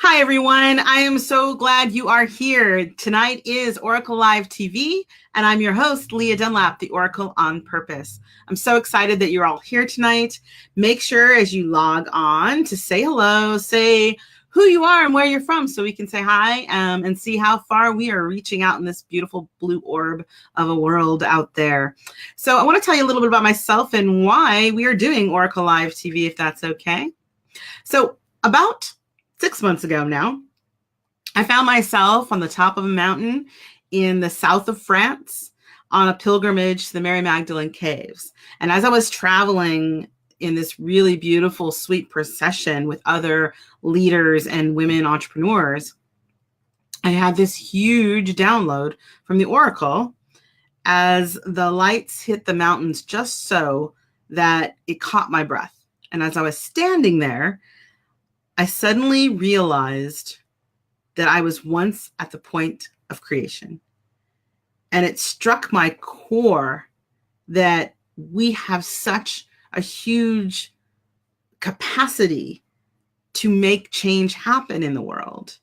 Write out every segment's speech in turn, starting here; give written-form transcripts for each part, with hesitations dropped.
Hi, everyone. I am so glad you are here. Tonight is Oracle Live TV, and I'm your host, Leah Dunlap, the Oracle on Purpose. I'm so excited that you're all here tonight. Make sure as you log on to say hello, say who you are and where you're from so we can say hi and see how far we are reaching out in this beautiful blue orb of a world out there. So I want to tell you a little bit about myself and why we are doing Oracle Live TV, if that's okay. So about 6 months ago now, I found myself on the top of a mountain in the south of France on a pilgrimage to the Mary Magdalene Caves. And as I was traveling in this really beautiful, sweet procession with other leaders and women entrepreneurs, I had this huge download from the Oracle as the lights hit the mountains just so that it caught my breath. And as I was standing there, I suddenly realized that I was once at the point of creation. And it struck my core that we have such a huge capacity to make change happen in the world.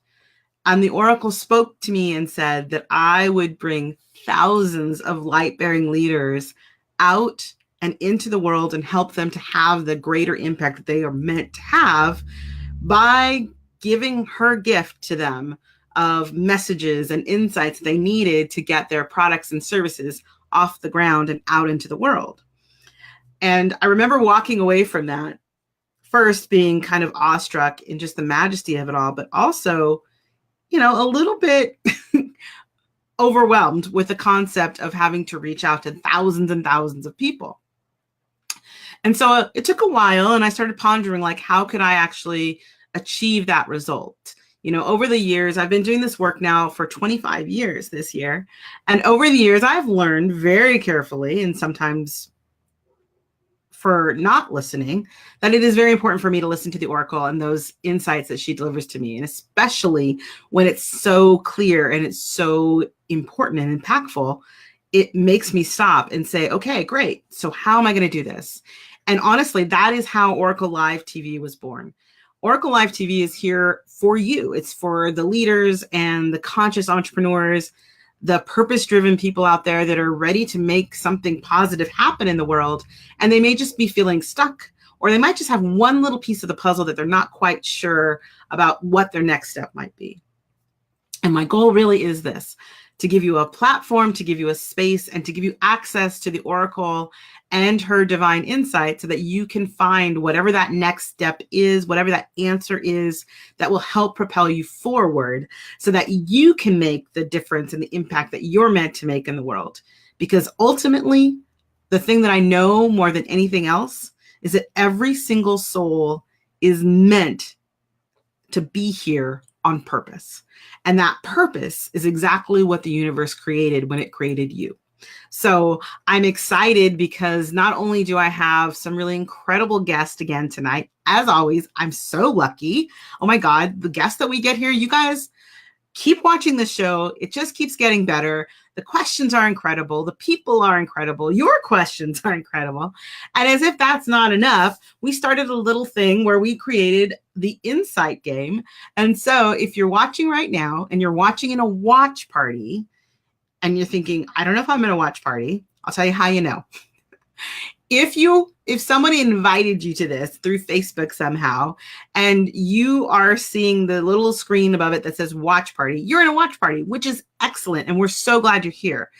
And the Oracle spoke to me and said that I would bring thousands of light-bearing leaders out and into the world and help them to have the greater impact that they are meant to have by giving her gift to them of messages and insights they needed to get their products and services off the ground and out into the world. And I remember walking away from that, first being kind of awestruck in just the majesty of it all, but also, a little bit overwhelmed with the concept of having to reach out to thousands and thousands of people. And so it took a while, and I started pondering, how could I actually achieve that result? Over the years, I've been doing this work now for 25 years this year. And over the years, I've learned very carefully, and sometimes for not listening, that it is very important for me to listen to the Oracle and those insights that she delivers to me. And especially when it's so clear and it's so important and impactful, it makes me stop and say, okay, great. So how am I going to do this? And honestly, that is how Oracle Live TV was born. Oracle Live TV is here for you. It's for the leaders and the conscious entrepreneurs, the purpose-driven people out there that are ready to make something positive happen in the world. And they may just be feeling stuck, or they might just have one little piece of the puzzle that they're not quite sure about what their next step might be. And my goal really is this: to give you a platform, to give you a space, and to give you access to the Oracle and her divine insight so that you can find whatever that next step is, whatever that answer is that will help propel you forward so that you can make the difference and the impact that you're meant to make in the world. Because ultimately, the thing that I know more than anything else is that every single soul is meant to be here on purpose. And that purpose is exactly what the universe created when it created you. So I'm excited because not only do I have some really incredible guests again tonight, as always, I'm so lucky. Oh my God, the guests that we get here, you guys keep watching the show. It just keeps getting better. The questions are incredible. The people are incredible. Your questions are incredible. And as if that's not enough, we started a little thing where we created the Insight game. And so if you're watching right now and you're watching in a watch party and you're thinking, I don't know if I'm in a watch party, I'll tell you how you know. If somebody invited you to this through Facebook somehow, and you are seeing the little screen above it that says watch party, you're in a watch party, which is excellent. And we're so glad you're here.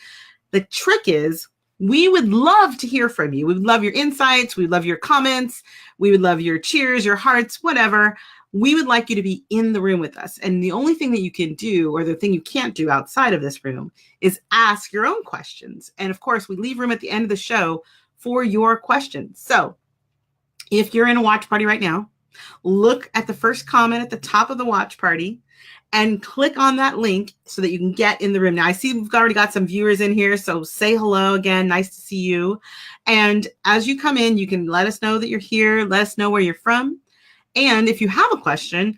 The trick is we would love to hear from you. We would love your insights. We would love your comments. We would love your cheers, your hearts, whatever. We would like you to be in the room with us. And the only thing that you can do, or the thing you can't do outside of this room, is ask your own questions. And of course, we leave room at the end of the show for your questions. So if you're in a watch party right now, look at the first comment at the top of the watch party and click on that link so that you can get in the room. Now, I see we've already got some viewers in here, so say hello again. Nice to see you. And as you come in, you can let us know that you're here. Let us know where you're from. And if you have a question,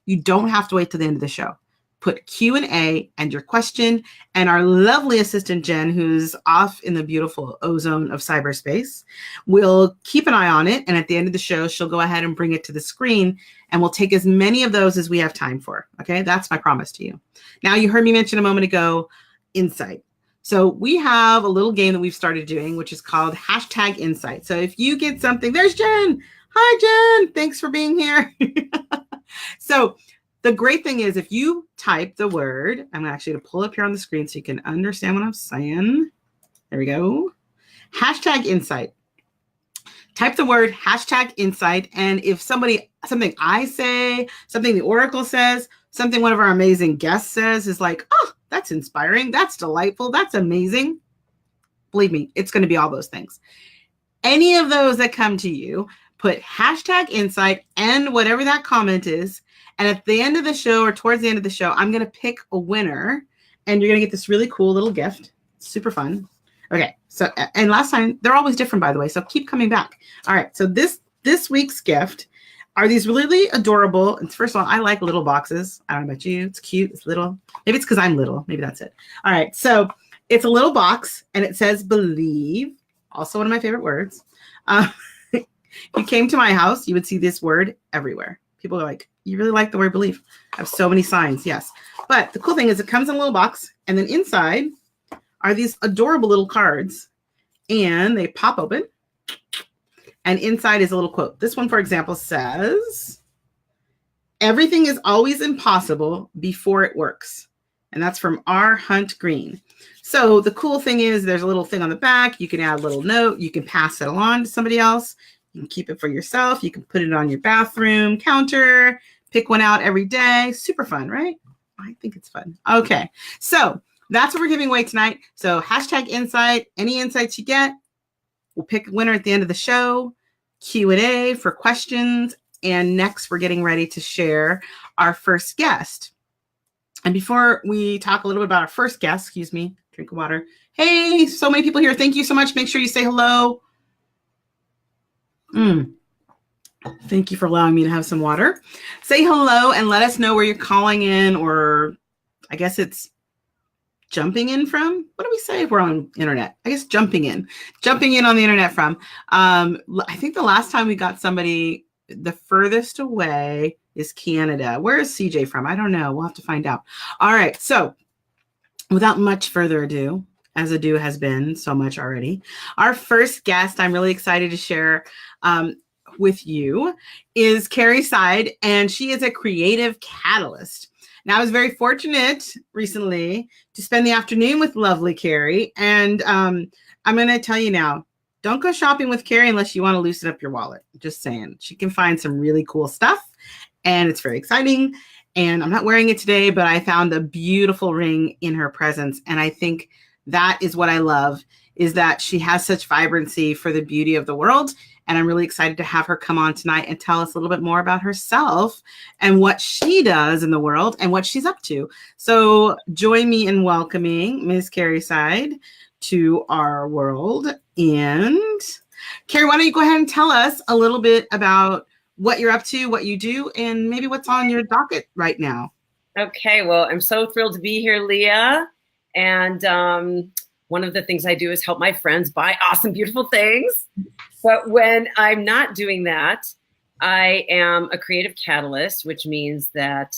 you don't have to wait till the end of the show. put Q&A and your question, and our lovely assistant, Jen, who's off in the beautiful ozone of cyberspace, will keep an eye on it. And at the end of the show, she'll go ahead and bring it to the screen, and we'll take as many of those as we have time for. Okay, that's my promise to you. Now, you heard me mention a moment ago, insight. So we have a little game that we've started doing, which is called #insight. So if you get something, there's Jen. Hi, Jen. Thanks for being here. So the great thing is if you type the word, I'm actually going to pull up here on the screen so you can understand what I'm saying. There we go. #insight. Type the word #insight. And if something I say, something the Oracle says, something one of our amazing guests says is like, oh, that's inspiring, that's delightful, that's amazing. Believe me, it's going to be all those things. Any of those that come to you, put #insight and whatever that comment is. And at the end of the show or towards the end of the show, I'm going to pick a winner and you're going to get this really cool little gift. Super fun. Okay. So, and last time, they're always different, by the way. So keep coming back. All right. So this week's gift are these really adorable. And first of all, I like little boxes. I don't know about you. It's cute. It's little. Maybe it's because I'm little. Maybe that's it. All right. So it's a little box and it says believe. Also one of my favorite words. If you came to my house, you would see this word everywhere. People are like, you really like the word believe. I have so many signs. Yes. But the cool thing is it comes in a little box and then inside are these adorable little cards and they pop open and inside is a little quote. This one, for example, says, everything is always impossible before it works. And that's from R. Hunt Green. So the cool thing is there's a little thing on the back. You can add a little note. You can pass it along to somebody else. You can keep it for yourself. You can put it on your bathroom counter, pick one out every day. Super fun, right? I think it's fun. Okay. So that's what we're giving away tonight. So #insight, any insights you get, we'll pick a winner at the end of the show, Q&A for questions. And next we're getting ready to share our first guest. And before we talk a little bit about our first guest, excuse me, drink of water. Hey, so many people here. Thank you so much. Make sure you say hello. Thank you for allowing me to have some water. Say hello and let us know where you're calling in, or I guess it's jumping in from. What do we say if we're on internet? I guess jumping in on the internet from. I think the last time we got somebody, the furthest away is Canada. Where is CJ from? I don't know. We'll have to find out. All right. So without much further ado, as ado has been so much already, our first guest I'm really excited to share with you is Carrie Side, and she is a creative catalyst. Now, I was very fortunate recently to spend the afternoon with lovely Carrie, and I'm going to tell you now, don't go shopping with Carrie unless you want to loosen up your wallet. Just saying. She can find some really cool stuff, and it's very exciting. And I'm not wearing it today, but I found a beautiful ring in her presence, and I think that is what I love, is that she has such vibrancy for the beauty of the world. And I'm really excited to have her come on tonight and tell us a little bit more about herself and what she does in the world and what she's up to. So join me in welcoming Ms. Carrie Side to our world. And Carrie, why don't you go ahead and tell us a little bit about what you're up to, what you do, and maybe what's on your docket right now. Okay, well, I'm so thrilled to be here, Leah. And one of the things I do is help my friends buy awesome, beautiful things. But when I'm not doing that, I am a creative catalyst, which means that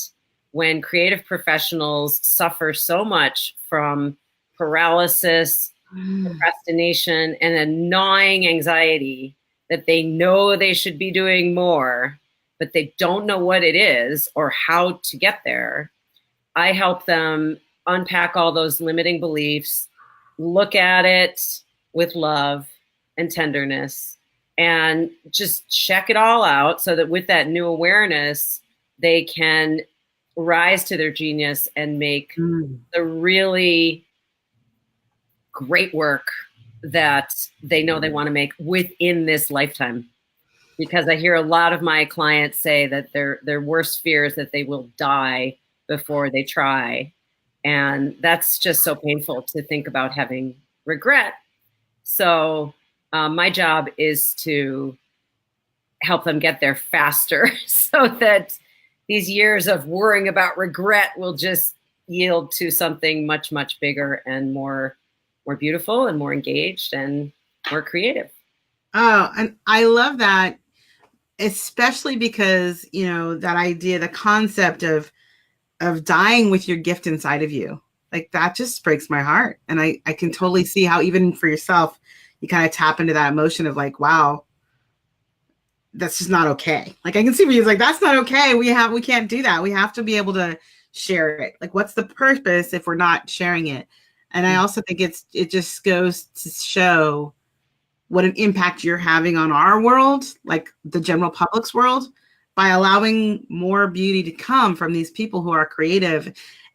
when creative professionals suffer so much from paralysis, procrastination, and a gnawing anxiety that they know they should be doing more, but they don't know what it is or how to get there, I help them unpack all those limiting beliefs, look at it with love and tenderness, and just check it all out so that with that new awareness, they can rise to their genius and make the really great work that they know they want to make within this lifetime. Because I hear a lot of my clients say that their worst fear is that they will die before they try. And that's just so painful to think about having regret. So my job is to help them get there faster so that these years of worrying about regret will just yield to something much, much bigger and more beautiful and more engaged and more creative. Oh, and I love that, especially because, you know, that idea, the concept of dying with your gift inside of you. Like that just breaks my heart. And I can totally see how even for yourself, you kind of tap into that emotion of like, wow, that's just not okay. Like I can see where he's like, that's not okay. We can't do that. We have to be able to share it. Like what's the purpose if we're not sharing it? And I also think it just goes to show what an impact you're having on our world, like the general public's world, by allowing more beauty to come from these people who are creative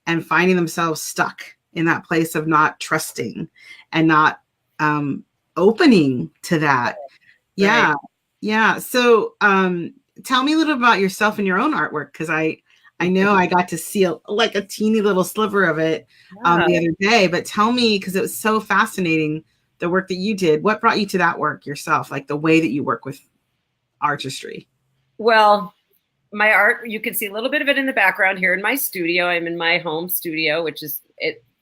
and finding themselves stuck in that place of not trusting and not opening to that. Yeah. Right. Yeah. So tell me a little about yourself and your own artwork, because I know I got to see like a teeny little sliver of it Yeah. the other day, but tell me, because it was so fascinating, the work that you did. What brought you to that work yourself, like the way that you work with artistry? Well, my art, you can see a little bit of it in the background here in my studio. I'm in my home studio, which is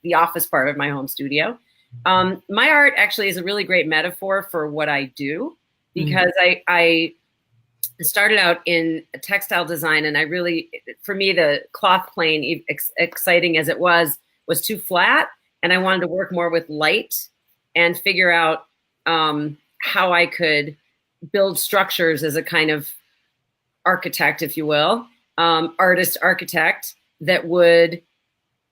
the office part of my home studio. My art actually is a really great metaphor for what I do, because I started out in textile design, and I really, for me, the cloth plane, exciting as it was too flat, and I wanted to work more with light and figure out how I could build structures as a kind of architect, if you will, artist architect that would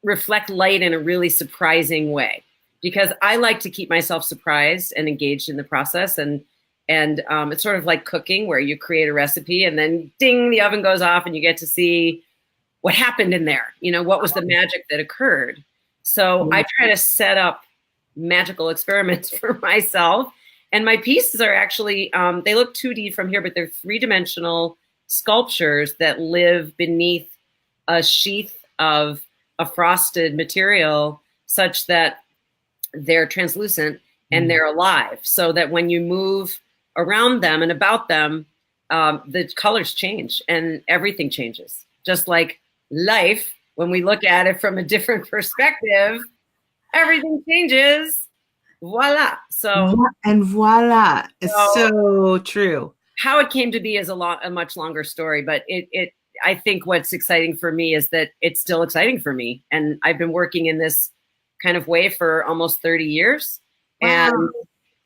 reflect light in a really surprising way. Because I like to keep myself surprised and engaged in the process, and it's sort of like cooking, where you create a recipe and then ding, the oven goes off and you get to see what happened in there. You know, what was the magic that occurred? So I try to set up magical experiments for myself. And my pieces are actually, they look 2D from here, but they're 3-dimensional sculptures that live beneath a sheath of a frosted material, such that they're translucent and they're alive, so that when you move around them and about them, the colors change and everything changes. Just like life, when we look at it from a different perspective, everything changes. Voila. And voila, it's so true. How it came to be is a much longer story, but I think what's exciting for me is that it's still exciting for me. And I've been working in this kind of way for almost 30 years. Wow. And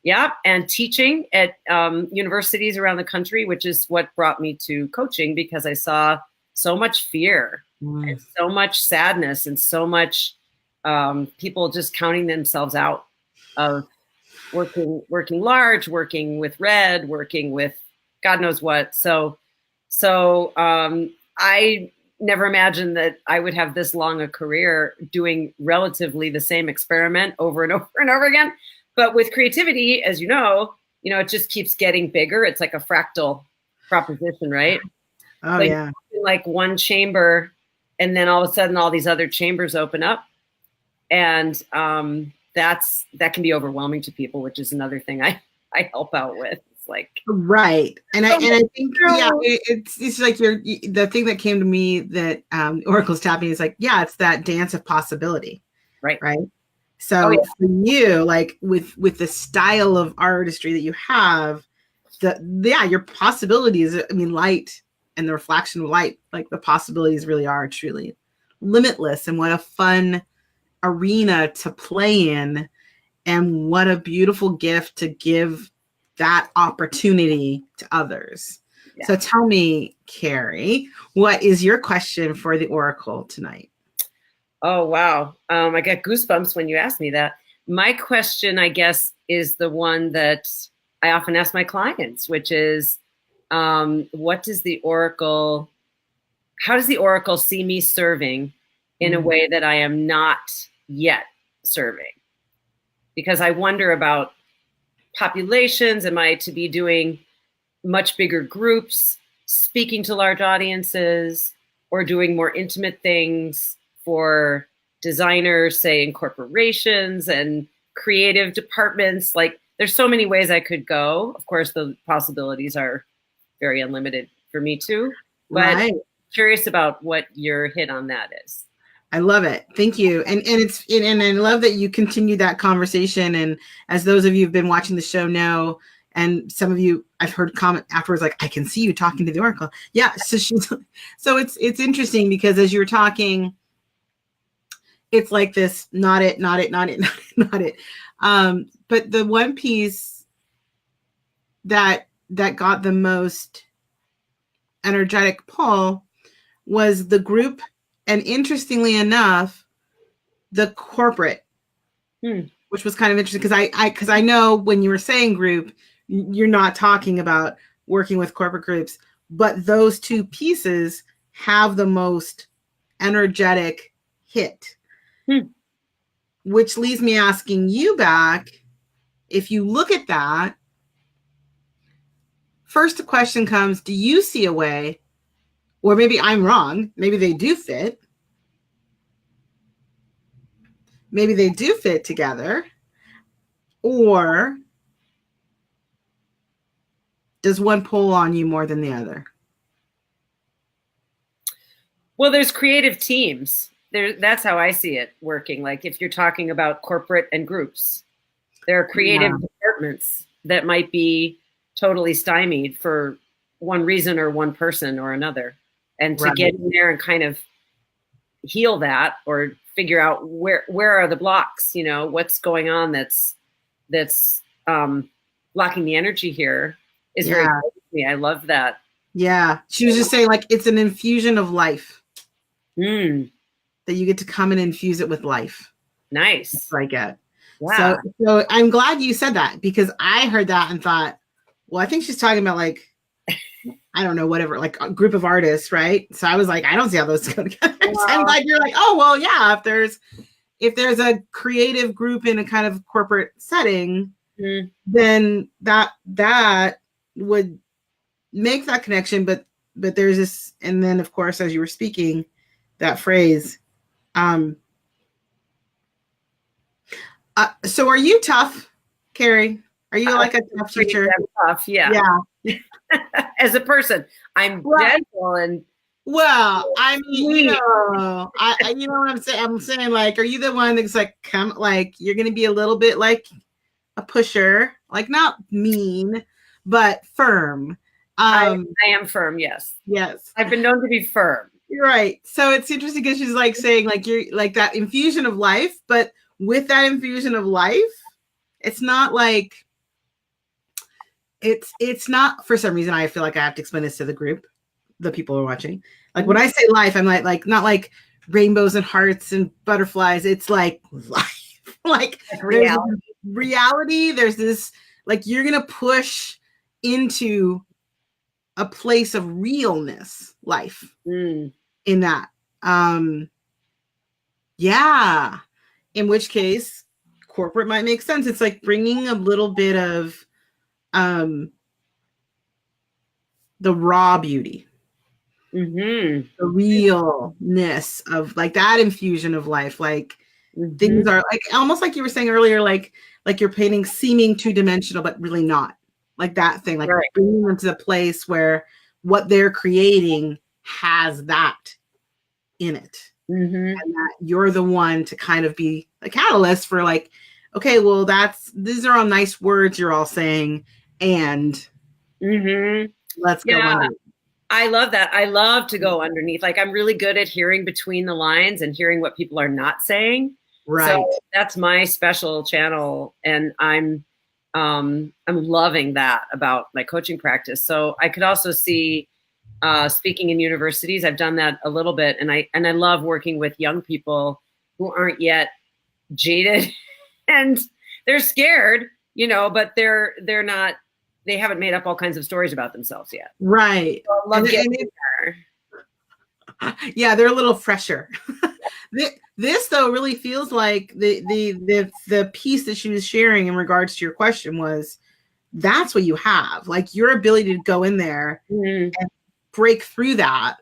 yeah, and teaching at universities around the country, which is what brought me to coaching, because I saw so much fear and so much sadness and so much people just counting themselves out of working large, working with red, working with God knows what. So I never imagined that I would have this long a career doing relatively the same experiment over and over and over again. But with creativity, as you know, it just keeps getting bigger. It's like a fractal proposition, right? Oh, like, yeah. Like one chamber, and then all of a sudden all these other chambers open up. And that can be overwhelming to people, which is another thing I help out with. It's like, right. And I think, yeah, it's like the thing that came to me that Oracle's tapping is like, yeah, it's that dance of possibility. Right. So for you, like with the style of artistry that you have, your possibilities, I mean, light and the reflection of light, like the possibilities really are truly limitless. And what a fun arena to play in, and what a beautiful gift to give that opportunity to others. Yeah. So tell me, Carrie, what is your question for the Oracle tonight? Oh, wow. I got goosebumps when you asked me that. My question, I guess, is the one that I often ask my clients, which is, how does the Oracle see me serving in a way that I am not yet serving? Because I wonder about populations. Am I to be doing much bigger groups, speaking to large audiences, or doing more intimate things for designers, say in corporations and creative departments? Like, there's so many ways I could go. Of course, the possibilities are very unlimited for me too. But curious about what your hit on that is. I love it. Thank you. And I love that you continue that conversation. And as those of you who've been watching the show know, and some of you I've heard comment afterwards, like, I can see you talking to the Oracle. Yeah. So it's interesting because as you were talking, it's like this, not it. But the one piece that got the most energetic pull was the group. And interestingly enough, the corporate, which was kind of interesting because I know when you were saying group, you're not talking about working with corporate groups, but those two pieces have the most energetic hit, which leaves me asking you back, if you look at that, first the question comes, do you see a way, or maybe I'm wrong, maybe they do fit, maybe they do fit together, or does one pull on you more than the other? Well, there's creative teams. That's how I see it working. Like if you're talking about corporate and groups, there are creative departments that might be totally stymied for one reason or one person or another. And to get in there and kind of heal that or figure out where are the blocks, you know, what's going on that's blocking the energy here is very good to me. I love that. Yeah. She was just saying, like, it's an infusion of life. That you get to come and infuse it with life. Nice. That's what I get. Wow. So I'm glad you said that, because I heard that and thought, well, I think she's talking about, like, I don't know, whatever, like a group of artists, right? So I was like, I don't see how those go together. Wow. I'm like, you're like, oh, well, yeah, if there's a creative group in a kind of corporate setting, then that would make that connection. But there's this, and then of course, as you were speaking, that phrase. So are you tough, Carrie? Are you like a tough teacher? Tough, yeah. As a person, I'm gentle and. Well, I mean, you know, you know what I'm saying? I'm saying, like, are you the one that's like, come, like, you're going to be a little bit like a pusher, like not mean, but firm. I am firm. Yes. Yes. I've been known to be firm. You're right. So it's interesting because she's like saying, like, you're like that infusion of life, but with that infusion of life, it's not like, it's not, for some reason, I feel like I have to explain this to the group, the people who are watching. Like when I say life, I'm like not like rainbows and hearts and butterflies. It's like life, like reality. There's this, like, you're going to push into a place of realness, life in that. Yeah. In which case corporate might make sense. It's like bringing a little bit of, the raw beauty, the realness of, like, that infusion of life. Like things are like almost like you were saying earlier, like you're painting seeming two-dimensional, but really not, like that thing, like bringing them to the place where what they're creating has that in it, and that you're the one to kind of be a catalyst for, like, okay, well, these are all nice words you're all saying, and let's go underneath. I love that. I love to go underneath. Like, I'm really good at hearing between the lines and hearing what people are not saying. Right. So that's my special channel, and I'm loving that about my coaching practice. So I could also see speaking in universities. I've done that a little bit, and I love working with young people who aren't yet jaded and they're scared, you know, but they're not. They haven't made up all kinds of stories about themselves yet. Right. So I love getting there. Yeah, they're a little fresher. This though really feels like the piece that she was sharing in regards to your question was, that's what you have, like your ability to go in there and break through that.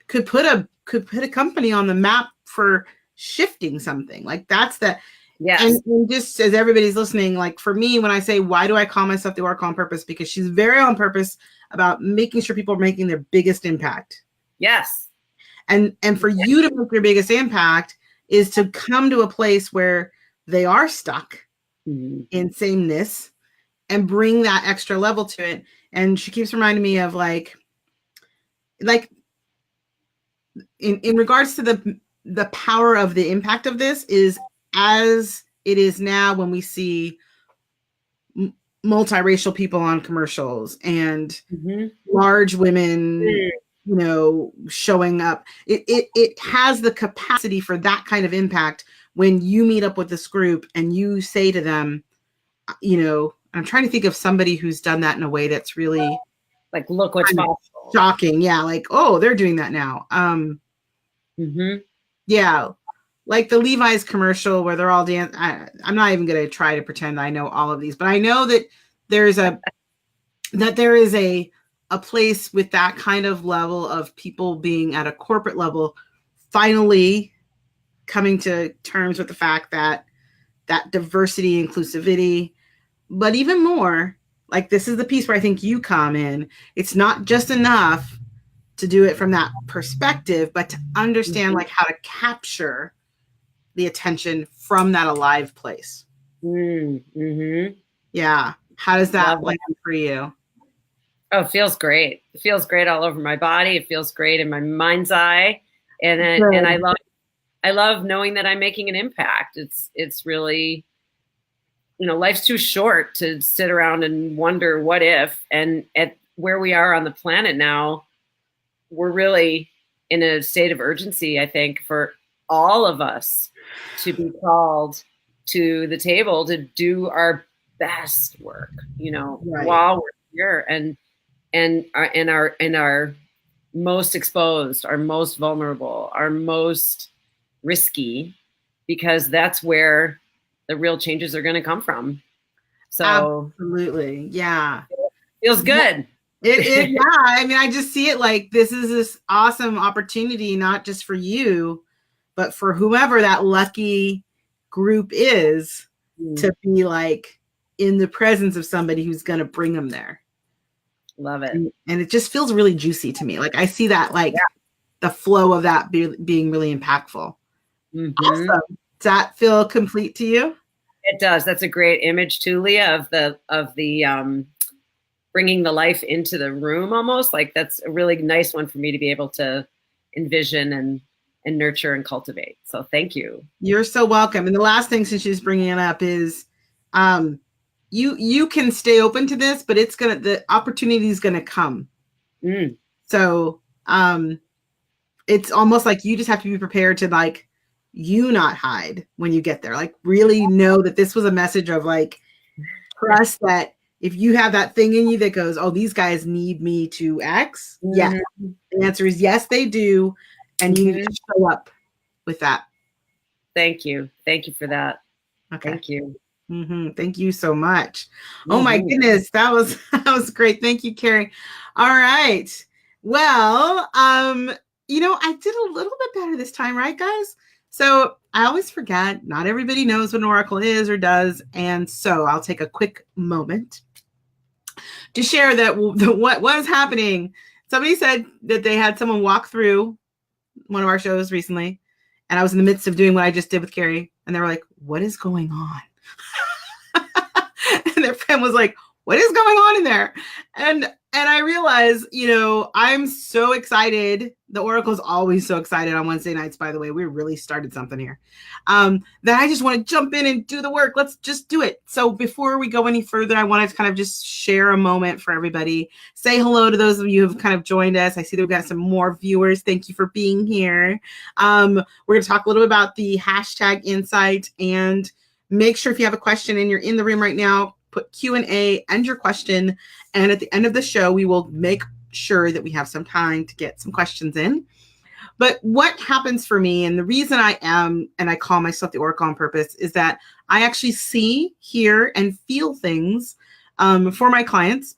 Could put a company on the map for shifting something. Like that's the. Yes. And just as everybody's listening, like for me, when I say, why do I call myself the Oracle on purpose? Because she's very on purpose about making sure people are making their biggest impact Yes. And for you to make your biggest impact is to come to a place where they are stuck in sameness and bring that extra level to it. And she keeps reminding me of like in regards to the power of the impact of this is as it is now when we see multiracial people on commercials and large women, showing up. It has the capacity for that kind of impact when you meet up with this group and you say to them, I'm trying to think of somebody who's done that in a way that's really like, look what's possible. Shocking. Yeah. Like, oh, they're doing that now. Yeah. Like the Levi's commercial where they're all dancing. I'm not even going to try to pretend I know all of these, but I know that there is a place with that kind of level of people being at a corporate level, finally coming to terms with the fact that diversity, inclusivity, but even more, like this is the piece where I think you come in. It's not just enough to do it from that perspective, but to understand like how to capture the attention from that alive place. Yeah. How does that land for you? Oh, it feels great. It feels great all over my body. It feels great in my mind's eye. And I love knowing that I'm making an impact. It's really, life's too short to sit around and wonder what if. And at where we are on the planet now, we're really in a state of urgency, I think, for all of us to be called to the table to do our best work, while we're here and our most exposed, our most vulnerable, our most risky, because that's where the real changes are going to come from. So absolutely. Yeah. Feels good. It yeah. I mean, I just see it like this is this awesome opportunity, not just for you, but for whomever that lucky group is to be like in the presence of somebody who's going to bring them there. Love it. And it just feels really juicy to me. Like I see that like the flow of that being really impactful. Awesome. Does that feel complete to you? It does. That's a great image too, Leah, of the bringing the life into the room almost. Like that's a really nice one for me to be able to envision and nurture and cultivate. So thank you. You're so welcome. And the last thing, since she's bringing it up, is you can stay open to this, but the opportunity is gonna come. So it's almost like you just have to be prepared to like you not hide when you get there. Like really know that this was a message of like trust that if you have that thing in you that goes, oh, these guys need me to X. Yes. The answer is yes, they do. And you need to show up with that. Thank you. Thank you for that. Okay. Thank you. Thank you so much. Oh my goodness. That was great. Thank you, Carrie. All right. Well, I did a little bit better this time, right, guys? So I always forget, not everybody knows what an oracle is or does. And so I'll take a quick moment to share that what was happening. Somebody said that they had someone walk through one of our shows recently, and I was in the midst of doing what I just did with Carrie, and they were like, what is going on? And their friend was like, what is going on in there? And I realized, I'm so excited. The Oracle's always so excited on Wednesday nights, by the way. We really started something here. That I just want to jump in and do the work. Let's just do it. So before we go any further, I wanted to kind of just share a moment for everybody. Say hello to those of you who've kind of joined us. I see that we've got some more viewers. Thank you for being here. We're going to talk a little bit about the hashtag insight, and make sure if you have a question and you're in the room right now, put Q&A and your question. And at the end of the show, we will make sure that we have some time to get some questions in. But what happens for me, and the reason I am, and I call myself the Oracle on purpose, is that I actually see, hear, and feel things for my clients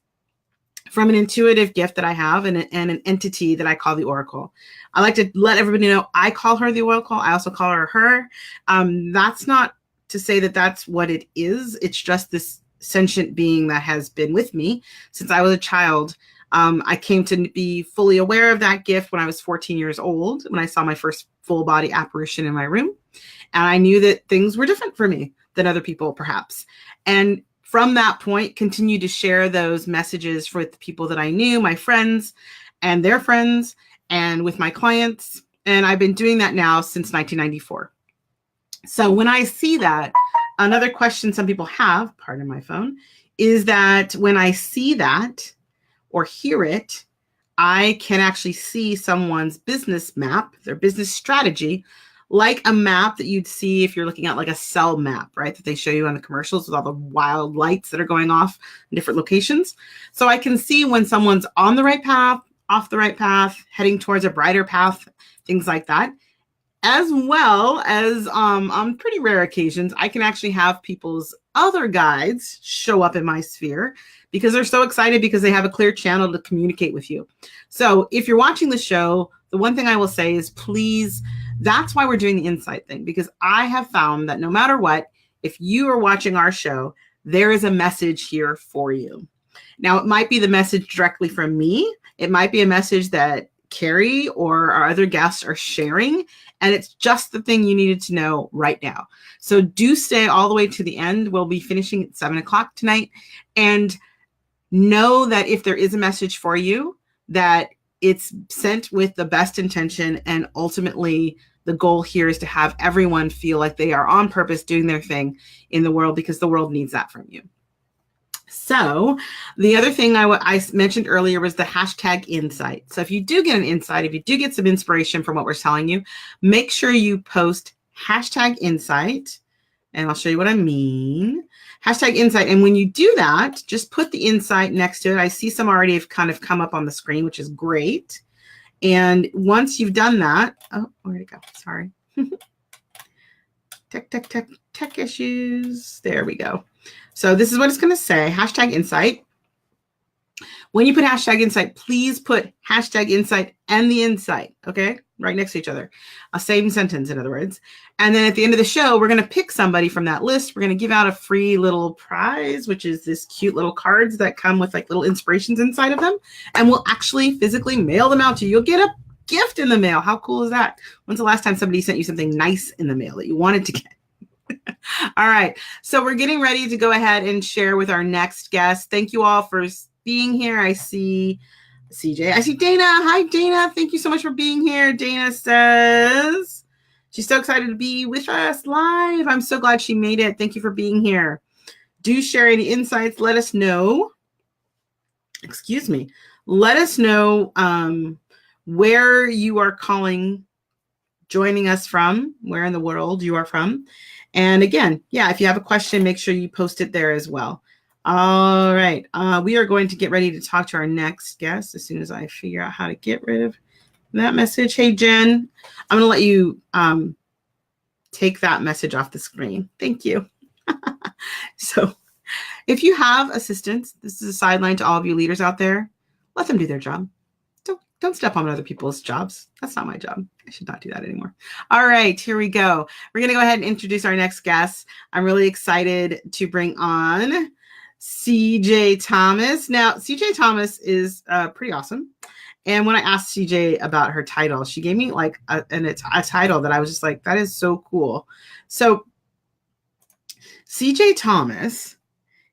from an intuitive gift that I have and an entity that I call the Oracle. I like to let everybody know I call her the Oracle. I also call her. That's not to say that that's what it is. It's just this sentient being that has been with me since I was a child. I came to be fully aware of that gift when I was 14 years old, when I saw my first full body apparition in my room. And I knew that things were different for me than other people, perhaps. And from that point, continued to share those messages with the people that I knew, my friends and their friends, and with my clients. And I've been doing that now since 1994. So when I see that, another question some people have, pardon my phone, is that when I see that or hear it, I can actually see someone's business map, their business strategy, like a map that you'd see if you're looking at like a cell map, right? That they show you on the commercials with all the wild lights that are going off in different locations. So I can see when someone's on the right path, off the right path, heading towards a brighter path, things like that. As well as on pretty rare occasions, I can actually have people's other guides show up in my sphere because they're so excited because they have a clear channel to communicate with you. So if you're watching the show, the one thing I will say is please, that's why we're doing the insight thing, because I have found that no matter what, if you are watching our show, there is a message here for you. Now, it might be the message directly from me. It might be a message that Carrie or our other guests are sharing, and it's just the thing you needed to know right now. So do stay all the way to the end. We'll be finishing at 7:00 tonight, and know that if there is a message for you, that it's sent with the best intention, and ultimately the goal here is to have everyone feel like they are on purpose doing their thing in the world, because the world needs that from you. So the other thing I mentioned earlier was the hashtag insight. So if you do get an insight, if you do get some inspiration from what we're telling you, make sure you post hashtag insight, and I'll show you what I mean. Hashtag insight. And when you do that, just put the insight next to it. I see some already have kind of come up on the screen, which is great. And once you've done that, oh, where'd it go? Sorry. Tech issues. There we go. So this is what it's going to say, hashtag insight. When you put hashtag insight, please put hashtag insight and the insight, okay? Right next to each other. A same sentence, in other words. And then at the end of the show, we're going to pick somebody from that list. We're going to give out a free little prize, which is this cute little cards that come with like little inspirations inside of them. And we'll actually physically mail them out to you. You'll get a gift in the mail. How cool is that? When's the last time somebody sent you something nice in the mail that you wanted to get? All right. So we're getting ready to go ahead and share with our next guest. Thank you all for being here. I see CJ. I see Dana. Hi, Dana. Thank you so much for being here. Dana says she's so excited to be with us live. I'm so glad she made it. Thank you for being here. Do share any insights. Let us know. Excuse me. Let us know where you are joining us from, where in the world you are from. And again, yeah, if you have a question, make sure you post it there as well. All right. We are going to get ready to talk to our next guest as soon as I figure out how to get rid of that message. Hey, Jen, I'm going to let you take that message off the screen. Thank you. So if you have assistants, this is a sideline to all of you leaders out there. Let them do their job. Don't step on other people's jobs. That's not my job. I should not do that anymore. All right, here we go. We're going to go ahead and introduce our next guest. I'm really excited to bring on CJ Thomas. Now, CJ Thomas is pretty awesome. And when I asked CJ about her title, she gave me like a title that I was just like, that is so cool. So CJ Thomas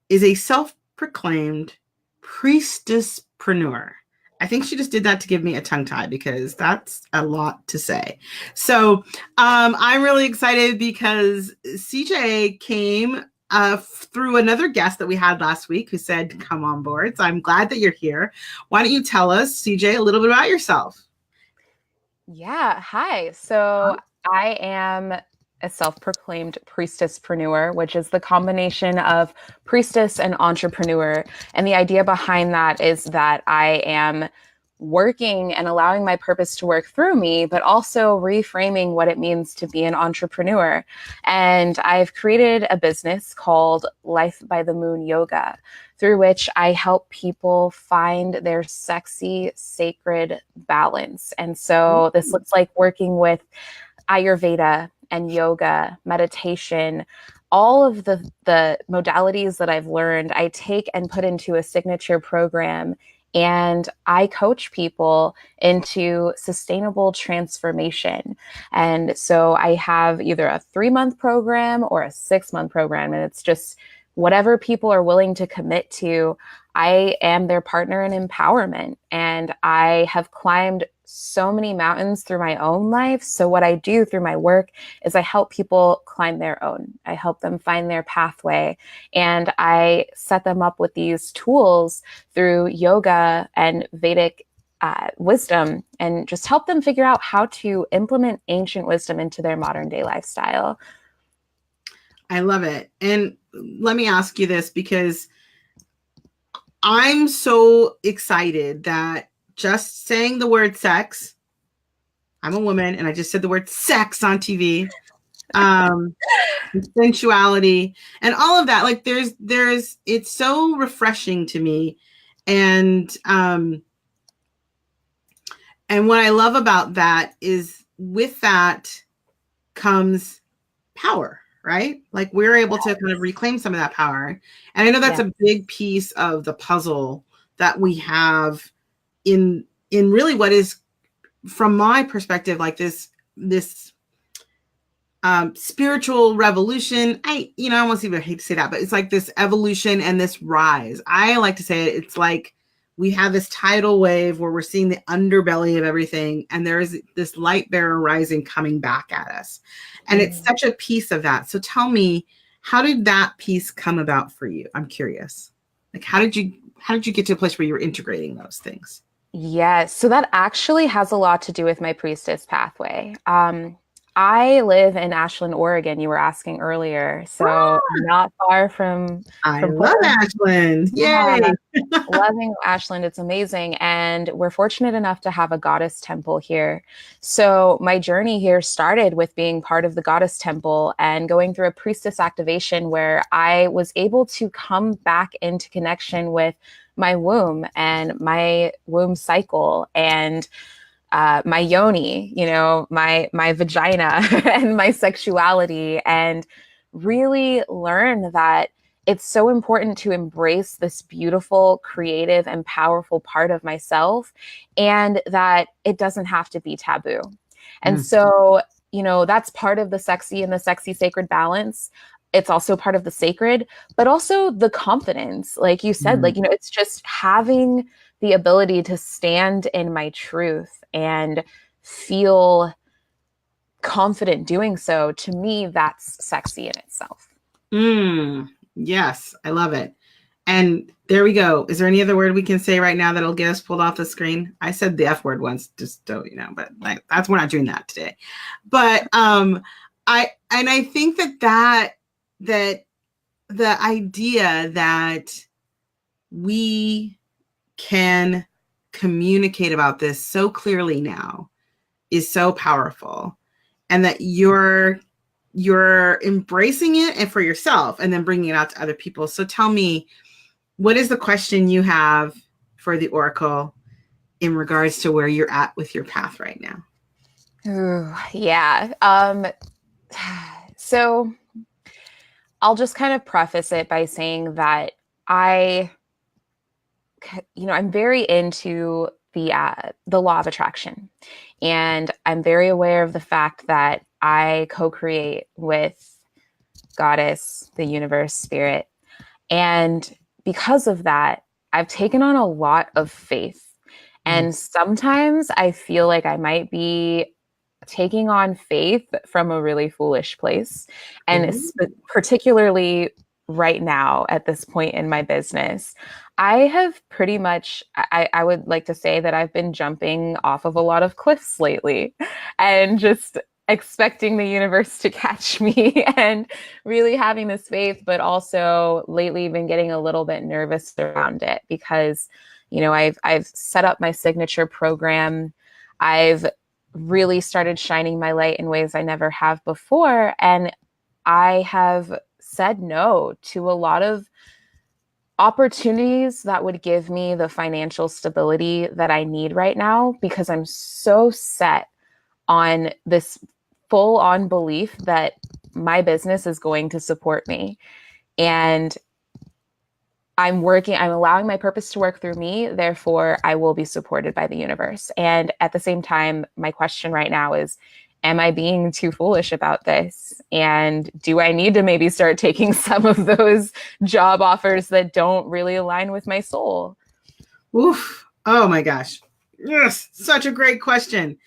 is a self-proclaimed priestesspreneur. I think she just did that to give me a tongue tie because that's a lot to say. So I'm really excited because CJ came through another guest that we had last week who said, come on board. So I'm glad that you're here. Why don't you tell us, CJ, a little bit about yourself? Yeah. Hi. So I am a self-proclaimed priestesspreneur, which is the combination of priestess and entrepreneur. And the idea behind that is that I am working and allowing my purpose to work through me, but also reframing what it means to be an entrepreneur. And I've created a business called Life by the Moon Yoga, through which I help people find their sexy, sacred balance. And so this looks like working with Ayurveda and yoga, meditation, all of the modalities that I've learned, I take and put into a signature program And I coach people into sustainable transformation. And so I have either a 3-month program or a 6-month program. And it's just whatever people are willing to commit to. I am their partner in empowerment. And I have climbed so many mountains through my own life. So what I do through my work is I help people climb their own. I help them find their pathway. And I set them up with these tools through yoga and Vedic wisdom, and just help them figure out how to implement ancient wisdom into their modern day lifestyle. I love it. And let me ask you this, because I'm so excited that just saying the word sex, I'm a woman and I just said the word sex on TV, sensuality and all of that. Like there's, it's so refreshing to me. And what I love about that is with that comes power, right? Like we're able to kind of reclaim some of that power. And I know that's a big piece of the puzzle that we have in really what is, from my perspective, like this spiritual revolution. I almost even hate to say that, but it's like this evolution and this rise. I like to say it's like we have this tidal wave where we're seeing the underbelly of everything, and there is this light bearer rising coming back at us. And it's such a piece of that. So tell me, how did that piece come about for you? I'm curious. Like, how did you get to a place where you were integrating those things? Yes. So that actually has a lot to do with my priestess pathway. I live in Ashland, Oregon. You were asking earlier, so not far from. I love Ashland. Yay! Loving Ashland. It's amazing, and we're fortunate enough to have a goddess temple here. So my journey here started with being part of the goddess temple and going through a priestess activation where I was able to come back into connection with my womb and my womb cycle and my yoni, my vagina and my sexuality, and really learn that it's so important to embrace this beautiful, creative, and powerful part of myself, and that it doesn't have to be taboo. And so, that's part of the sexy and the sexy sacred balance. It's also part of the sacred, but also the confidence. Like you said, it's just having the ability to stand in my truth and feel confident doing so. To me, that's sexy in itself. Yes, I love it. And there we go. Is there any other word we can say right now that'll get us pulled off the screen? I said the F word once, just so you know, but we're not doing that today. But I think that the idea that we can communicate about this so clearly now is so powerful, and that you're embracing it and for yourself and then bringing it out to other people. So tell me, what is the question you have for the Oracle in regards to where you're at with your path right now? Ooh, yeah. So I'll just kind of preface it by saying that I'm very into the law of attraction, and I'm very aware of the fact that I co-create with Goddess, the universe, spirit. And because of that, I've taken on a lot of faith. And sometimes I feel like I might be taking on faith from a really foolish place. And particularly right now at this point in my business, I have pretty much, I would like to say that I've been jumping off of a lot of cliffs lately and just expecting the universe to catch me and really having this faith, but also lately been getting a little bit nervous around it because, I've set up my signature program. I've really started shining my light in ways I never have before. And I have said no to a lot of opportunities that would give me the financial stability that I need right now, because I'm so set on this full-on belief that my business is going to support me. And I'm allowing my purpose to work through me, therefore I will be supported by the universe. And at the same time, my question right now is, am I being too foolish about this? And do I need to maybe start taking some of those job offers that don't really align with my soul? Oof. Oh my gosh. Yes, such a great question.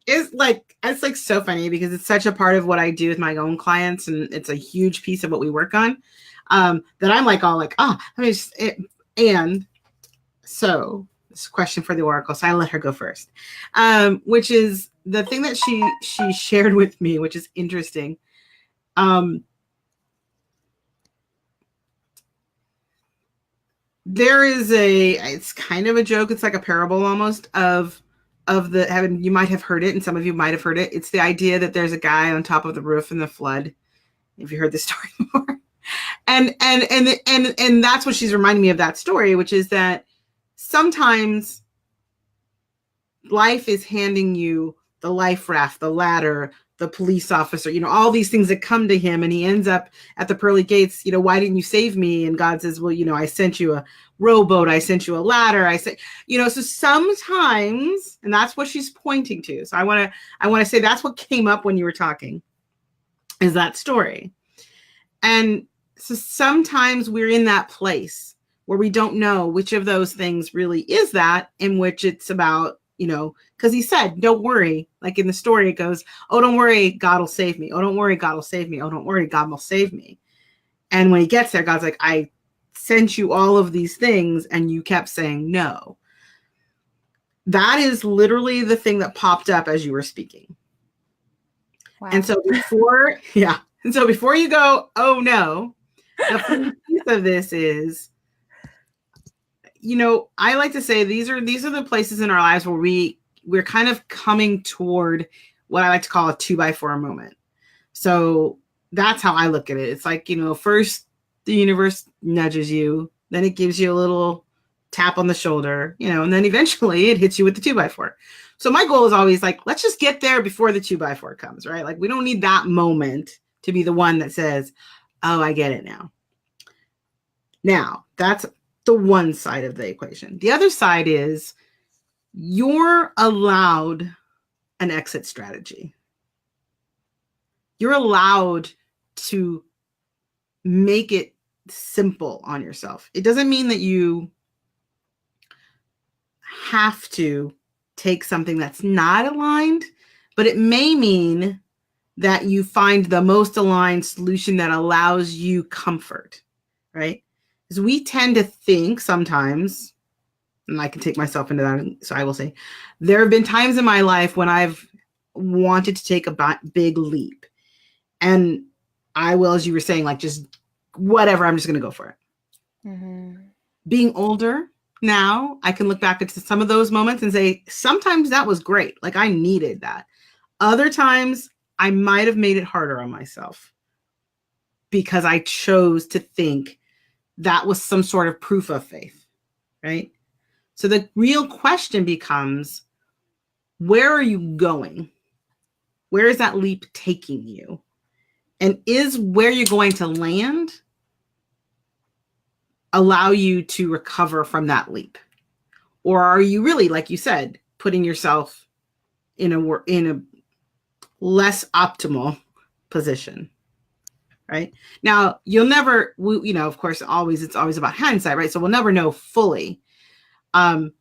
It's like so funny because it's such a part of what I do with my own clients, and it's a huge piece of what we work on. That I'm like all like, oh, let me just and so this question for the Oracle, so I let her go first. Which is the thing that she shared with me, which is interesting. There is it's kind of a joke. It's like a parable almost of the heaven. You might have heard it, and some of you might have heard it. It's the idea that there's a guy on top of the roof in the flood. If you heard this story before, and that's what she's reminding me of, that story, which is that sometimes life is handing you the life raft, the ladder, the police officer, all these things that come to him, and he ends up at the pearly gates. Why didn't you save me? And God says, well, I sent you a rowboat, I sent you a ladder, I said, so sometimes, and that's what she's pointing to. So I want to say that's what came up when you were talking, is that story. And so sometimes we're in that place where we don't know which of those things really is that, in which it's about, because he said, don't worry. Like in the story, it goes, oh, don't worry, God will save me. Oh, don't worry, God will save me. Oh, don't worry, God will save me. And when he gets there, God's like, I sent you all of these things and you kept saying no. That is literally the thing that popped up as you were speaking. Wow. And so before you go, oh no, the first piece of this is, I like to say these are the places in our lives where we're kind of coming toward what I like to call a 2x4 moment. So that's how I look at it. It's like, first the universe nudges you, then it gives you a little tap on the shoulder, and then eventually it hits you with the 2x4. So my goal is always like, let's just get there before the 2x4 comes, right? Like we don't need that moment to be the one that says, oh, I get it now. Now, that's the one side of the equation. The other side is you're allowed an exit strategy. You're allowed to make it simple on yourself. It doesn't mean that you have to take something that's not aligned, but it may mean that you find the most aligned solution that allows you comfort, right? Because we tend to think sometimes, and I can take myself into that, so I will say, there have been times in my life when I've wanted to take a big leap. And I will, as you were saying, like just whatever, I'm just going to go for it. Mm-hmm. Being older now, I can look back at some of those moments and say, sometimes that was great. Like I needed that. Other times I might have made it harder on myself because I chose to think that was some sort of proof of faith, right? So the real question becomes, where are you going? Where is that leap taking you? And is where you're going to land allow you to recover from that leap? Or are you really, like you said, putting yourself in a less optimal position? Right? Now, you'll never, of course, it's always about hindsight, right? So we'll never know fully. That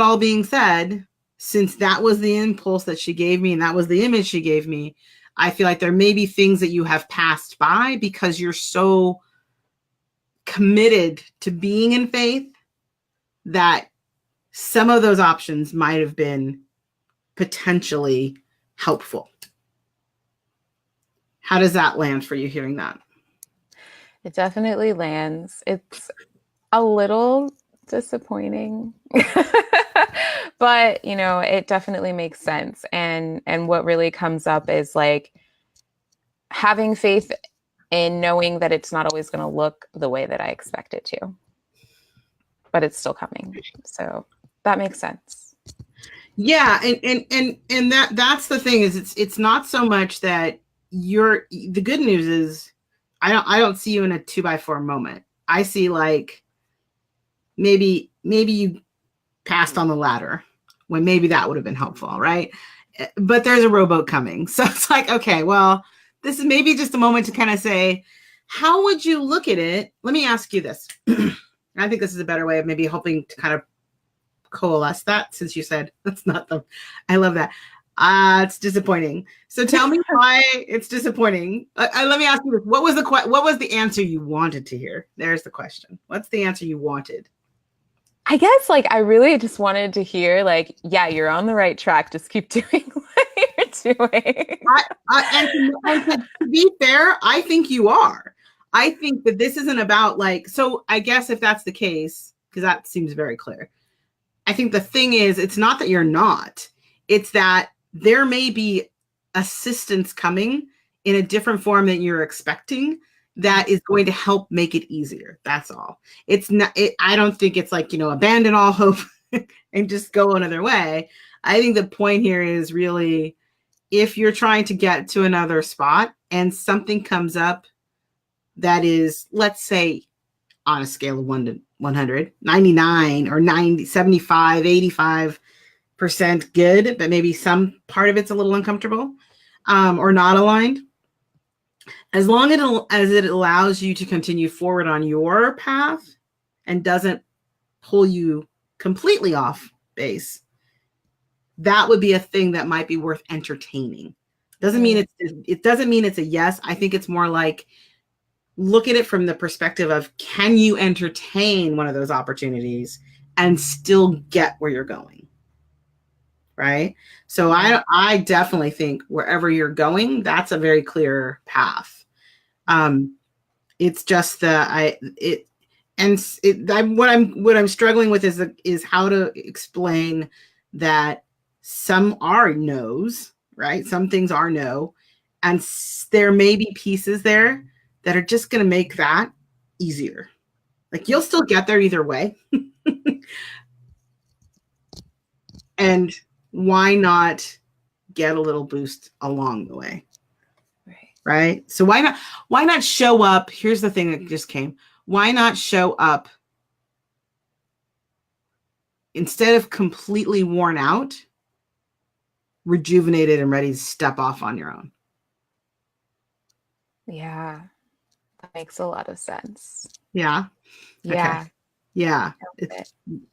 all being said, since that was the impulse that she gave me and that was the image she gave me, I feel like there may be things that you have passed by because you're so committed to being in faith that some of those options might have been potentially helpful. How does that land for you hearing that? It definitely lands. It's a little disappointing, but it definitely makes sense. And what really comes up is like having faith in knowing that it's not always going to look the way that I expect it to, but it's still coming. So that makes sense. Yeah. And that's the thing is it's not so much that the good news is I don't see you in a 2x4 moment. I see like maybe you passed on the ladder when maybe that would have been helpful, right? But there's a rowboat coming. So it's like, okay, well, this is maybe just a moment to kind of say, how would you look at it? Let me ask you this. I think this is a better way of maybe hoping to kind of coalesce that, since you said that's not the, I love that. It's disappointing. So tell me why it's disappointing. Let me ask you this. What was the answer you wanted to hear? There's the question. What's the answer you wanted? I guess like I really just wanted to hear like, yeah, you're on the right track. Just keep doing what you're doing. And to be fair, I think you are. I think that this isn't about like, so I guess if that's the case, because that seems very clear. I think the thing is, it's not that you're not. It's that there may be assistance coming in a different form than you're expecting that is going to help make it easier. That's all. It's not, I don't think it's like, abandon all hope and just go another way. I think the point here is really, if you're trying to get to another spot and something comes up that is, let's say, on a scale of 1 to 100, 99 or 90, 75, 85% good, but maybe some part of it's a little uncomfortable or not aligned. As long as it allows you to continue forward on your path and doesn't pull you completely off base, that would be a thing that might be worth entertaining. It doesn't mean it's a yes. I think it's more like, look at it from the perspective of, can you entertain one of those opportunities and still get where you're going? Right. So I definitely think wherever you're going, that's a very clear path. It's just what I'm struggling with is how to explain that some are no's, right? Some things are no, and there may be pieces there that are just going to make that easier. Like, you'll still get there either way. And why not get a little boost along the way? Right? So why not show up? Here's the thing that just came. Why not show up instead of completely worn out, rejuvenated and ready to step off on your own? Yeah. That makes a lot of sense. Yeah. Yeah. Okay. Yeah.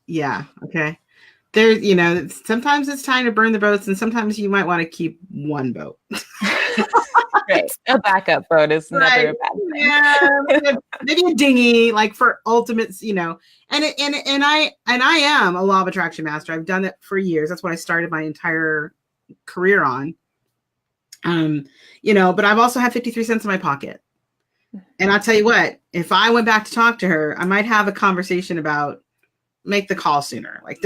Yeah. Okay. There, sometimes it's time to burn the boats, and sometimes you might want to keep one boat. Right. A backup boat is never a bad thing. Yeah, maybe a dinghy, like for ultimates, and I am a law of attraction master. I've done it for years. That's what I started my entire career on. But I've also had 53 cents in my pocket. And I'll tell you what, if I went back to talk to her, I might have a conversation about make the call sooner. Like,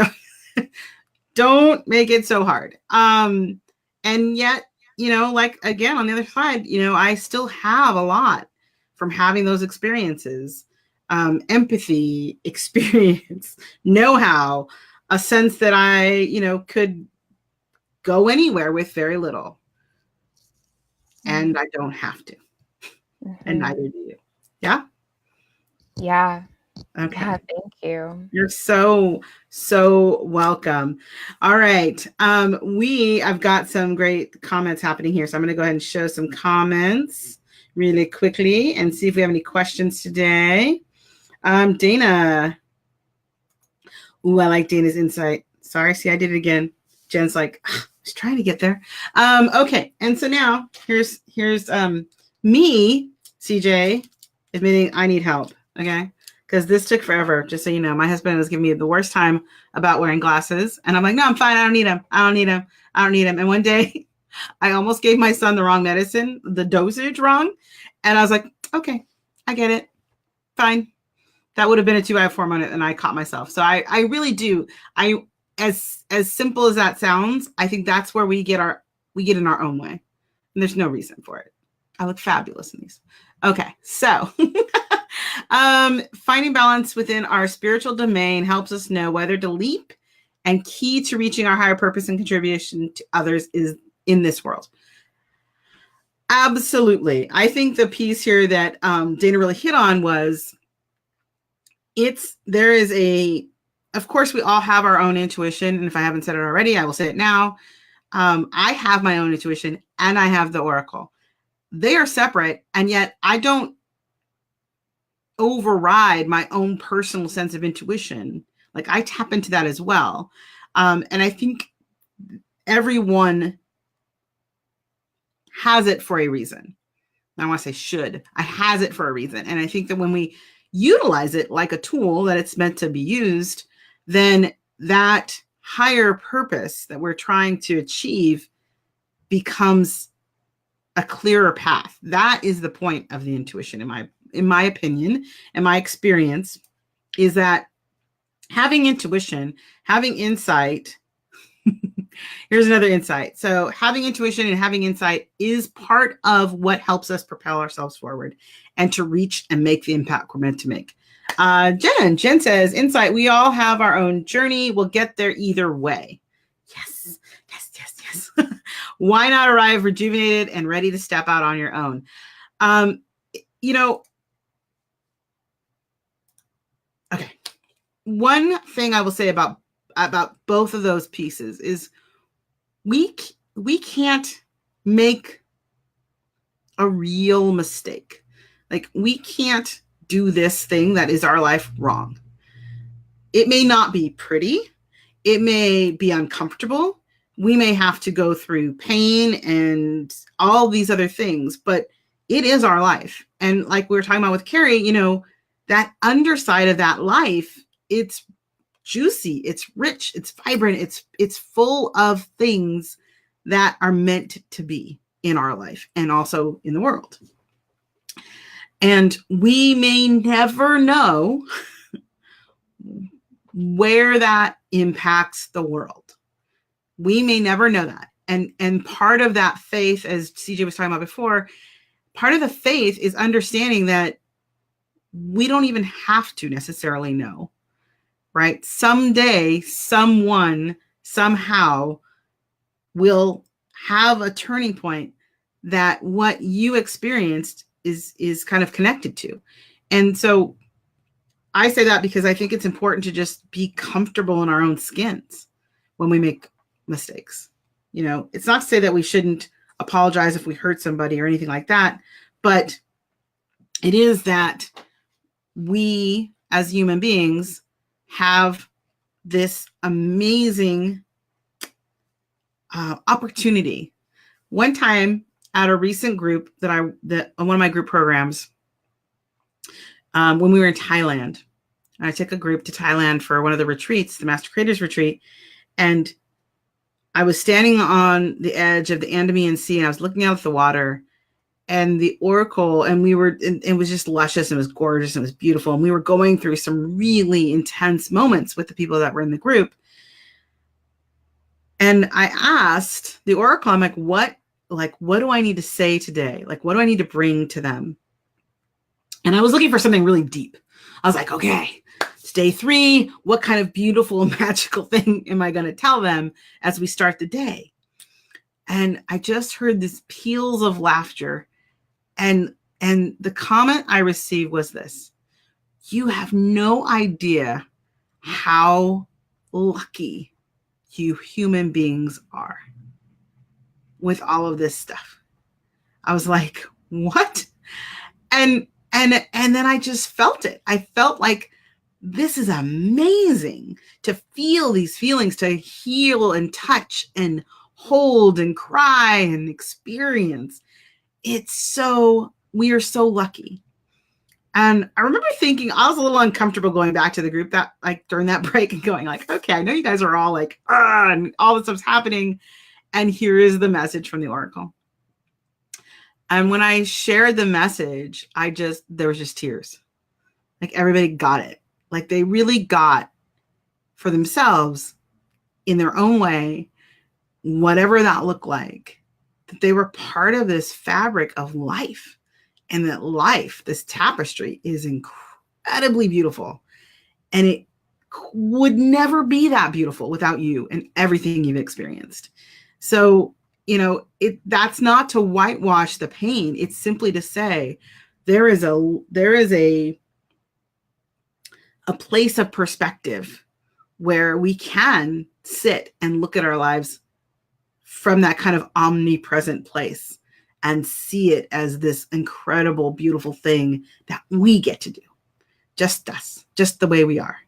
don't make it so hard. And yet, like, again, on the other side, I still have a lot from having those experiences, empathy, experience, know-how, a sense that I, could go anywhere with very little. And I don't have to. Mm-hmm. And neither do you. Yeah? Yeah. Okay. Yeah, thank you. You're so welcome. All right. I've got some great comments happening here. So I'm going to go ahead and show some comments really quickly and see if we have any questions today. Dana. Ooh, I like Dana's insight. Sorry, see, I did it again. Jen's like, I was trying to get there. Okay. And so now here's me, CJ, admitting I need help. Okay. Because this took forever, just so you know. My husband was giving me the worst time about wearing glasses. And I'm like, no, I'm fine. I don't need them. And one day I almost gave my son the wrong medicine, the dosage wrong. And I was like, okay, I get it. Fine. That would have been a 2 out of 4 moment, and I caught myself. So I really do. As simple as that sounds, I think that's where we get in our own way. And there's no reason for it. I look fabulous in these. Okay, so finding balance within our spiritual domain helps us know whether to leap, and key to reaching our higher purpose and contribution to others is in this world. Absolutely. I think the piece here that Dana really hit on was there is a, of course, we all have our own intuition. And if I haven't said it already, I will say it now. I have my own intuition and I have the oracle. They are separate, and yet I don't override my own personal sense of intuition. Like I tap into that as well. And I think everyone has it for a reason. I want to say should. I has it for a reason. And I think that when we utilize it like a tool that it's meant to be used, then that higher purpose that we're trying to achieve becomes a clearer path. That is the point of the intuition, in my opinion, and my experience, is that having intuition, having insight. Here's another insight. So having intuition and having insight is part of what helps us propel ourselves forward and to reach and make the impact we're meant to make. Jen says, insight, we all have our own journey. We'll get there either way. Yes. Why not arrive rejuvenated and ready to step out on your own? Okay. One thing I will say about both of those pieces is we can't make a real mistake. Like we can't do this thing that is our life wrong. It may not be pretty. It may be uncomfortable. We may have to go through pain and all these other things, but it is our life. And like we were talking about with Carrie, that underside of that life, it's juicy, it's rich, it's vibrant, it's full of things that are meant to be in our life and also in the world. And we may never know where that impacts the world. We may never know that. And part of that faith, as CJ was talking about before, part of the faith is understanding that we don't even have to necessarily know, right? Someday, someone, somehow will have a turning point that what you experienced is kind of connected to. And so I say that because I think it's important to just be comfortable in our own skins when we make mistakes. It's not to say that we shouldn't apologize if we hurt somebody or anything like that, but it is that we as human beings have this amazing opportunity. One time at a recent group that one of my group programs, when we were in Thailand, I took a group to Thailand for one of the retreats, the Master Creators Retreat, and I was standing on the edge of the Andaman Sea and I was looking out at the water and the oracle, and it was just luscious and it was gorgeous and it was beautiful. And we were going through some really intense moments with the people that were in the group. And I asked the oracle, I'm like, what do I need to say today? Like, what do I need to bring to them? And I was looking for something really deep. I was like, okay, it's day 3. What kind of beautiful, magical thing am I going to tell them as we start the day? And I just heard this peals of laughter. And the comment I received was this: you have no idea how lucky you human beings are with all of this stuff. I was like, what? And then I just felt it. I felt like this is amazing to feel these feelings, to heal and touch and hold and cry and experience. We are so lucky. And I remember thinking, I was a little uncomfortable going back to the group that like during that break and going like, okay, I know you guys are all like, and all this stuff's happening. And here is the message from the oracle. And when I shared the message, there was just tears. Like everybody got it. Like they really got for themselves in their own way, whatever that looked like, that they were part of this fabric of life, and that life, this tapestry, is incredibly beautiful. And it would never be that beautiful without you and everything you've experienced. So, that's not to whitewash the pain. It's simply to say there is a a place of perspective where we can sit and look at our lives from that kind of omnipresent place and see it as this incredible, beautiful thing that we get to do. Just us, just the way we are.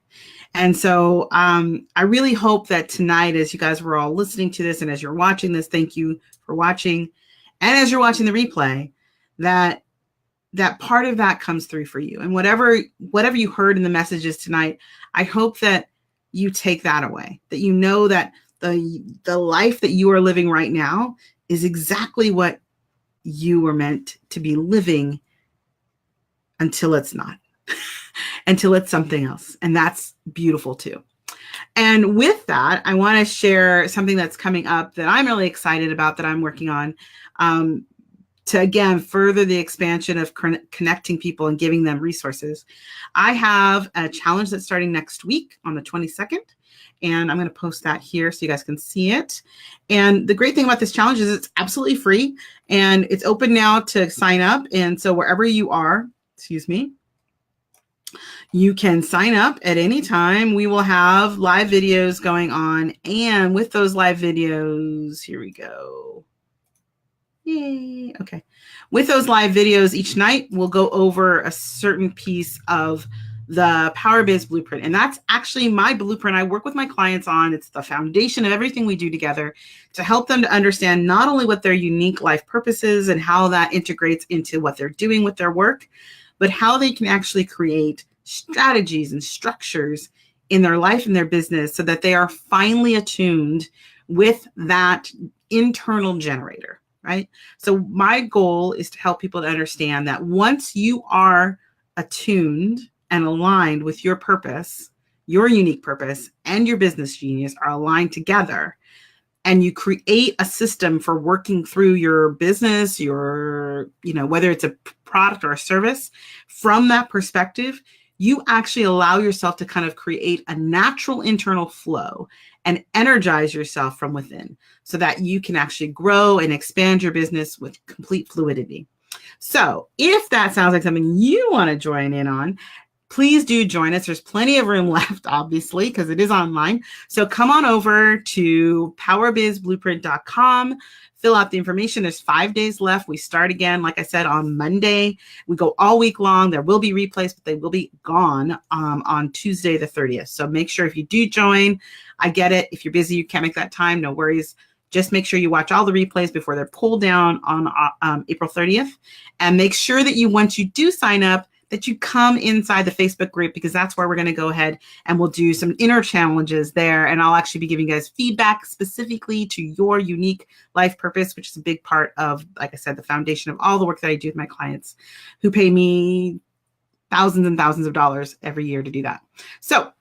And so I really hope that tonight, as you guys were all listening to this and as you're watching this, thank you for watching. And as you're watching the replay, that part of that comes through for you. And whatever you heard in the messages tonight, I hope that you take that away, that you know that the life that you are living right now is exactly what you were meant to be living until it's not, until it's something else. And that's beautiful too. And with that, I want to share something that's coming up that I'm really excited about, that I'm working on, to, again, further the expansion of connecting people and giving them resources. I have a challenge that's starting next week on the 22nd. And I'm going to post that here so you guys can see it. And the great thing about this challenge is it's absolutely free and it's open now to sign up. And so wherever you are, you can sign up at any time. We will have live videos going on. And with those live videos, here we go. Yay. Okay. With those live videos each night, we'll go over a certain piece of the Power Biz Blueprint. And that's actually my blueprint I work with my clients on. It's the foundation of everything we do together to help them to understand not only what their unique life purpose is and how that integrates into what they're doing with their work, but how they can actually create strategies and structures in their life and their business so that they are finally attuned with that internal generator, right? So my goal is to help people to understand that once you are attuned and aligned with your purpose, your unique purpose, and your business genius are aligned together, and you create a system for working through your business, your, whether it's a product or a service, from that perspective, you actually allow yourself to kind of create a natural internal flow and energize yourself from within so that you can actually grow and expand your business with complete fluidity. So if that sounds like something you want to join in on, please do join us. There's plenty of room left, obviously, because it is online. So come on over to powerbizblueprint.com, fill out the information. There's 5 days left. We start again, like I said, on Monday. We go all week long. There will be replays, but they will be gone on Tuesday, the 30th. So make sure if you do join, I get it. If you're busy, you can't make that time, no worries. Just make sure you watch all the replays before they're pulled down on April 30th. And make sure that once you do sign up, that you come inside the Facebook group, because that's where we're going to go ahead and we'll do some inner challenges there. And I'll actually be giving you guys feedback specifically to your unique life purpose, which is a big part of, like I said, the foundation of all the work that I do with my clients who pay me thousands and thousands of dollars every year to do that. So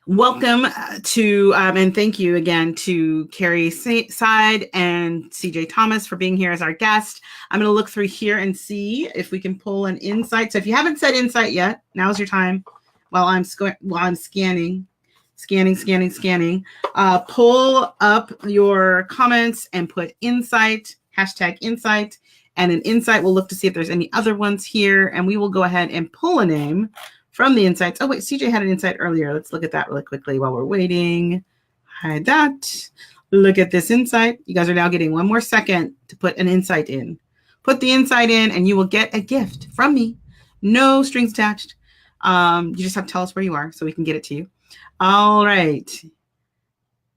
welcome to, and thank you again to Carrie Side and CJ Thomas for being here as our guest. I'm going to look through here and see if we can pull an insight. So if you haven't said insight yet, now's your time. While I'm scanning, pull up your comments and put insight, #insight, and an insight. We'll look to see if there's any other ones here, and we will go ahead and pull a name from the insights. Oh, wait, CJ had an insight earlier. Let's look at that really quickly while we're waiting. Hide that. Look at this insight. You guys are now getting 1 more second to put an insight in. Put the insight in and you will get a gift from me. No strings attached. You just have to tell us where you are so we can get it to you. All right.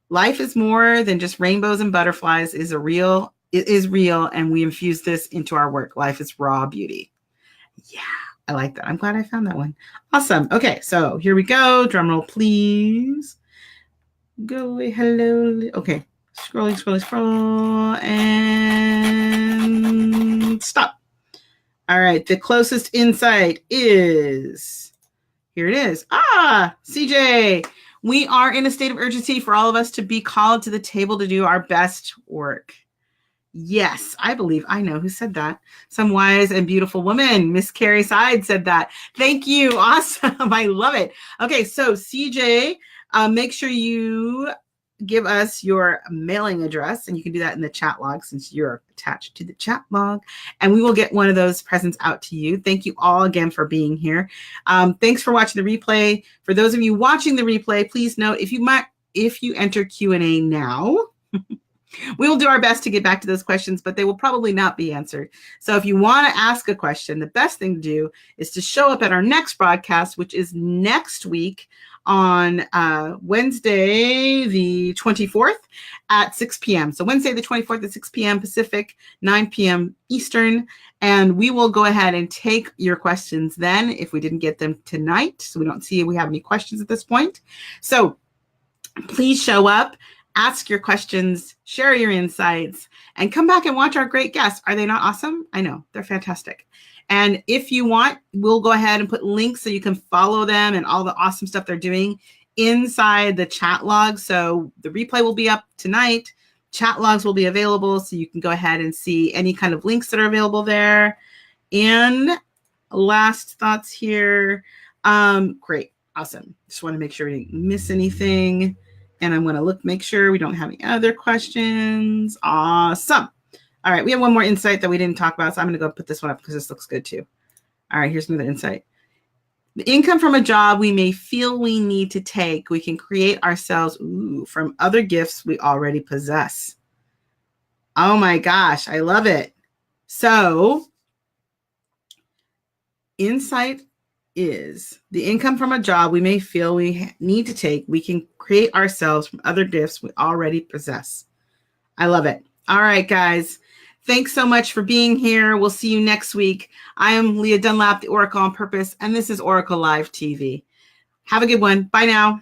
Life is more than just rainbows and butterflies. It is real, and we infuse this into our work. Life is raw beauty. Yeah. I like that. I'm glad I found that one. Awesome. Okay, so here we go. Drum roll, please. Go away. Hello. Okay. Scroll, and stop. All right. The closest insight is, here it is. CJ. We are in a state of urgency for all of us to be called to the table to do our best work. Yes, I believe I know who said that. Some wise and beautiful woman, Miss Carrie Side, said that. Thank you. Awesome. I love it. Okay, so CJ, make sure you give us your mailing address, and you can do that in the chat log since you're attached to the chat log, and we will get one of those presents out to you. Thank you all again for being here. Thanks for watching the replay. For those of you watching the replay, please note if you enter Q&A now, we will do our best to get back to those questions, but they will probably not be answered. So if you want to ask a question, the best thing to do is to show up at our next broadcast, which is next week on Wednesday, the 24th at 6 p.m. So Wednesday, the 24th at 6 p.m. Pacific, 9 p.m. Eastern. And we will go ahead and take your questions then if we didn't get them tonight. So we don't see if we have any questions at this point. So please show up. Ask your questions, share your insights, and come back and watch our great guests. Are they not awesome? I know, they're fantastic. And if you want, we'll go ahead and put links so you can follow them and all the awesome stuff they're doing inside the chat log. So the replay will be up tonight. Chat logs will be available, so you can go ahead and see any kind of links that are available there. And last thoughts here. Great, awesome. Just want to make sure we didn't miss anything. And I'm going to make sure we don't have any other questions. Awesome. All right. We have one more insight that we didn't talk about. So I'm going to go put this one up because this looks good too. All right. Here's another insight. The income from a job we may feel we need to take, we can create ourselves from other gifts we already possess. Oh my gosh. I love it. So insight is the income from a job we may feel we need to take, we can create ourselves from other gifts we already possess. I love it. All right, guys. Thanks so much for being here. We'll see you next week. I am Leah Dunlap, the Oracle on Purpose, and this is Oracle Live TV. Have a good one. Bye now.